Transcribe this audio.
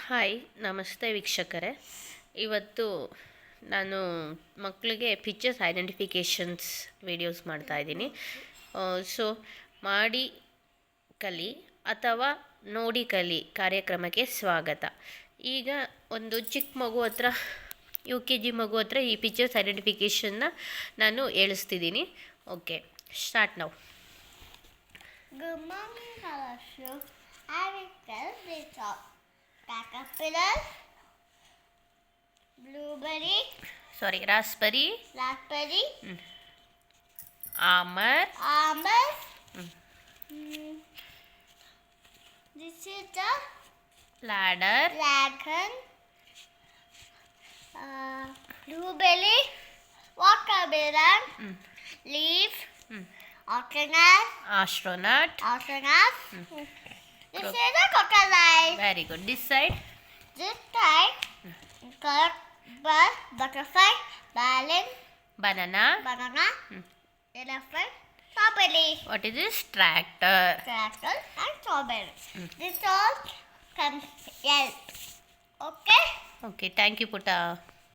Hi ನಮಸ್ತೆ ವೀಕ್ಷಕರೇ. ಇವತ್ತು ನಾನು ಮಕ್ಕಳಿಗೆ ಪಿಕ್ಚರ್ಸ್ ಐಡೆಂಟಿಫಿಕೇಷನ್ಸ್ ವೀಡಿಯೋಸ್ ಮಾಡ್ತಾಯಿದ್ದೀನಿ. ಸೊ ಮಾಡಿ ಕಲಿ ಅಥವಾ ನೋಡಿ ಕಲಿ ಕಾರ್ಯಕ್ರಮಕ್ಕೆ ಸ್ವಾಗತ. ಈಗ ಒಂದು ಚಿಕ್ಕ ಮಗು ಹತ್ರ UKG ಮಗು ಹತ್ರ ಈ ಪಿಕ್ಚರ್ಸ್ ಐಡೆಂಟಿಫಿಕೇಷನ್ನ ನಾನು ಹೇಳಿಸ್ತಿದ್ದೀನಿ. ಓಕೆ, ಸ್ಟಾರ್ಟ್ ನಾವು. Good morning, Kalashu. I will tell this of caterpillar, raspberry, almond, this is the ladder, dragon, blueberry, watermelon, leaf, astronaut. This is a crocodile. Very good. This side, bird, butterfly, balloon, banana. Elephant, strawberry. What is this? Tractor. Tractor and strawberry. This all can help. Okay? Okay, thank you, Putta.